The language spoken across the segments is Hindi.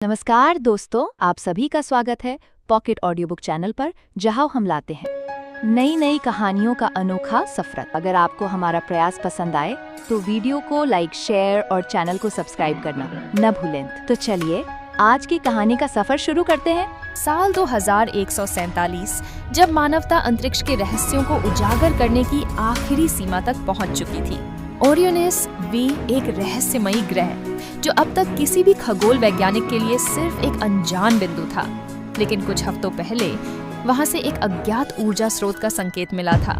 नमस्कार दोस्तों, आप सभी का स्वागत है पॉकेट ऑडियो बुक चैनल पर, जहां हम लाते हैं नई नई कहानियों का अनोखा सफर। अगर आपको हमारा प्रयास पसंद आए तो वीडियो को लाइक, शेयर और चैनल को सब्सक्राइब करना न भूलें। तो चलिए आज की कहानी का सफर शुरू करते हैं। साल 2147 जब मानवता अंतरिक्ष के रहस्यों को उजागर करने की आखिरी सीमा तक पहुंच चुकी थी। ओरियोनिस वी एक रहस्यमयी ग्रह जो अब तक किसी भी खगोल वैज्ञानिक के लिए सिर्फ एक अनजान बिंदु था, लेकिन कुछ हफ्तों पहले वहां से एक अज्ञात ऊर्जा स्रोत का संकेत मिला था।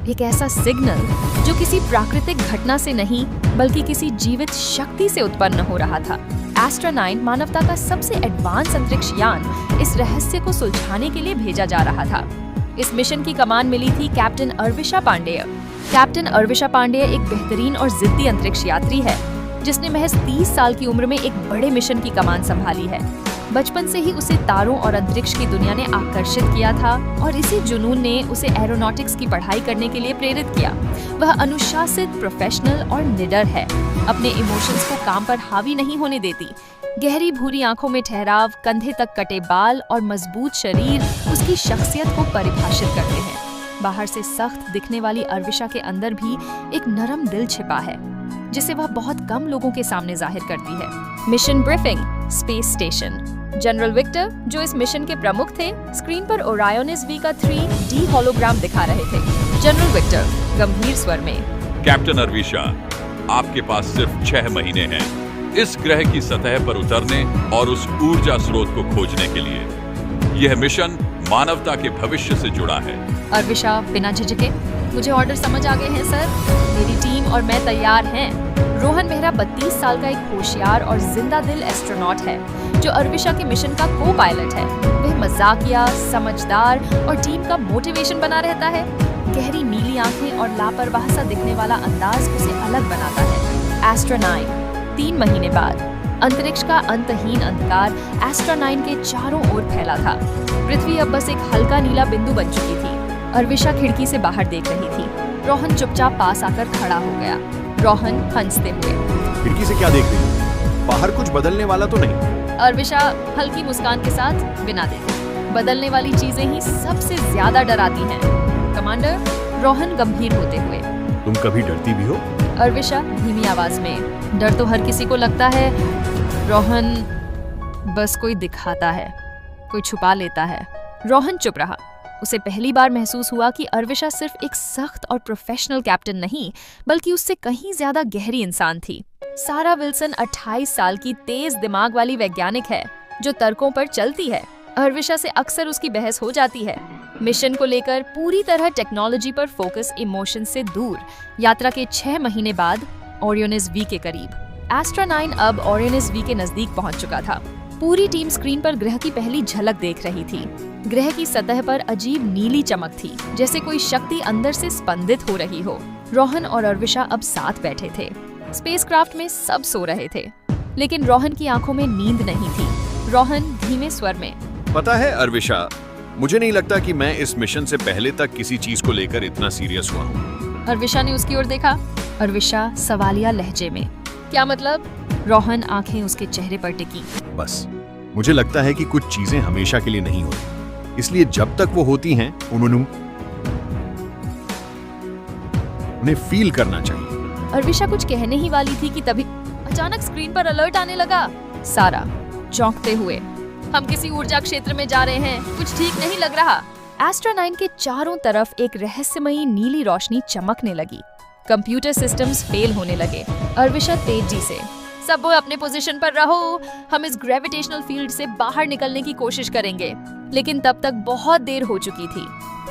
एक ऐसा सिग्नल जो किसी प्राकृतिक घटना से नहीं बल्कि किसी जीवित शक्ति से उत्पन्न हो रहा था। एस्ट्रा 9 मानवता का सबसे एडवांस अंतरिक्ष यान इस रहस्य को सुलझाने के लिए भेजा जा रहा था। इस मिशन की कमान मिली थी कैप्टन अर्विशा पांडेय। कैप्टन अर्विशा पांडेय एक बेहतरीन और जिद्दी अंतरिक्ष यात्री है जिसने महज 30 साल की उम्र में एक बड़े मिशन की कमान संभाली है। बचपन से ही उसे तारों और अंतरिक्ष की दुनिया ने आकर्षित किया था और इसी जुनून ने उसे एरोनॉटिक्स की पढ़ाई करने के लिए प्रेरित किया। वह अनुशासित, प्रोफेशनल और निडर है। अपने इमोशंस को काम पर हावी नहीं होने देती। गहरी भूरी आंखों में ठहराव, कंधे तक कटे बाल और मजबूत शरीर उसकी शख्सियत को परिभाषित करते हैं। बाहर से सख्त दिखने वाली अर्विशा के अंदर भी एक नरम दिल छिपा है जिसे वह बहुत कम लोगों के सामने जाहिर करती है। Mission briefing, space station. General Victor, जो इस मिशन के प्रमुख थे, स्क्रीन पर ओरायोनिस वी का 3D होलोग्राम दिखा रहे थे। जनरल विक्टर गंभीर स्वर में, कैप्टन अर्विशा, आपके पास सिर्फ 6 महीने हैं इस ग्रह की सतह पर उतरने और उस ऊर्जा स्रोत को खोजने के लिए। यह मिशन मानवता के भविष्य से जुड़ा है। अर्विशा बिना झिझके, मुझे ऑर्डर समझ आ गए हैं सर। मेरी टीम और मैं तैयार हैं। रोहन मेहरा 32 साल का एक होशियार और जिंदा दिल एस्ट्रोनॉट है जो अर्विशा के मिशन का को पायलट है। वह मजाकिया, समझदार और टीम का मोटिवेशन बना रहता है। गहरी नीली आंखें और लापरवाह सा दिखने वाला अंदाज उसे अलग बनाता है। एस्ट्रा 9 3 महीने बाद अंतरिक्ष का अंतहीन अंधकार एस्ट्रा 9 के चारों ओर फैला था। पृथ्वी अब बस एक हल्का नीला बिंदु बन चुकी थी। अर्विशा खिड़की से बाहर देख रही थी। रोहन चुपचाप पास आकर खड़ा हो गया। रोहन हंसते हुए, खिड़की से क्या देख रही हो? बाहर कुछ बदलने वाला तो नहीं? अर्विशा हल्की मुस्कान के साथ, बिना देखे। बदलने वाली चीजें ही सबसे ज्यादा डराती हैं कमांडर। रोहन गंभीर होते हुए, तुम कभी डरती भी हो? अर्विशा धीमी आवाज में, डर तो हर किसी को लगता है रोहन, बस कोई दिखाता है, कोई छुपा लेता है। रोहन चुप रहा। उसे पहली बार महसूस हुआ कि अर्विशा सिर्फ एक सख्त और प्रोफेशनल कैप्टन नहीं बल्कि उससे कहीं ज्यादा गहरी इंसान थी। सारा विल्सन 28 साल की तेज दिमाग वाली वैज्ञानिक है जो तर्कों पर चलती है। अर्विशा से अक्सर उसकी बहस हो जाती है। मिशन को लेकर पूरी तरह टेक्नोलॉजी पर फोकस, इमोशन से दूर। यात्रा के 6 महीने बाद ओरियोनिस वी के करीब। एस्ट्रा 9 अब ओरियोनिस वी के नजदीक पहुंच चुका था। पूरी टीम स्क्रीन पर ग्रह की पहली झलक देख रही थी। ग्रह की सतह पर अजीब नीली चमक थी, जैसे कोई शक्ति अंदर से स्पंदित हो रही हो। रोहन और अर्विशा अब साथ बैठे थे। स्पेसक्राफ्ट में सब सो रहे थे, लेकिन रोहन की आंखों में नींद नहीं थी। रोहन धीमे स्वर में, पता है अर्विशा, मुझे नहीं लगता कि मैं इस मिशन से पहले तक किसी चीज को लेकर इतना सीरियस हुआ हूँ। अर्विशा ने उसकी ओर देखा। अर्विशा सवालिया लहजे में, क्या मतलब? रोहन आंखें उसके चेहरे पर टिकी। बस मुझे लगता है कि कुछ चीजें हमेशा के लिए नहीं होती, इसलिए जब तक वो होती हैं उन्हें फील करना चाहिए। अर्विशा कुछ कहने ही वाली थी कि तभी अचानक स्क्रीन पर अलर्ट आने लगा। सारा चौंकते हुए, हम किसी ऊर्जा क्षेत्र में जा रहे हैं, कुछ ठीक नहीं लग रहा। एस्ट्रा 9 के चारों तरफ एक रहस्यमयी नीली रोशनी चमकने लगी। कंप्यूटर सिस्टम्स फेल होने लगे। अर्विशा तेजी से, सब अपने पोजीशन पर रहो, हम इस ग्रेविटेशनल फील्ड से बाहर निकलने की कोशिश करेंगे। लेकिन तब तक बहुत देर हो चुकी थी।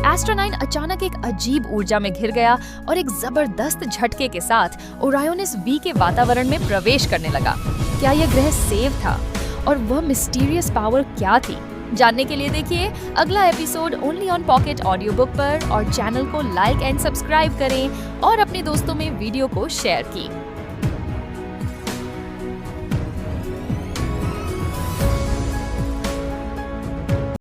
एस्ट्रा 9 अचानक एक अजीब ऊर्जा में घिर गया और एक जबरदस्त झटके के साथ ओरायोनिस वी के वातावरण में प्रवेश करने लगा। क्या यह ग्रह सेफ था और वह मिस्टीरियस पावर क्या थी? जानने के लिए देखिए अगला episode only on pocket audio book पर, और चैनल को लाइक एंड सब्सक्राइब करें और अपने दोस्तों में वीडियो को शेयर की।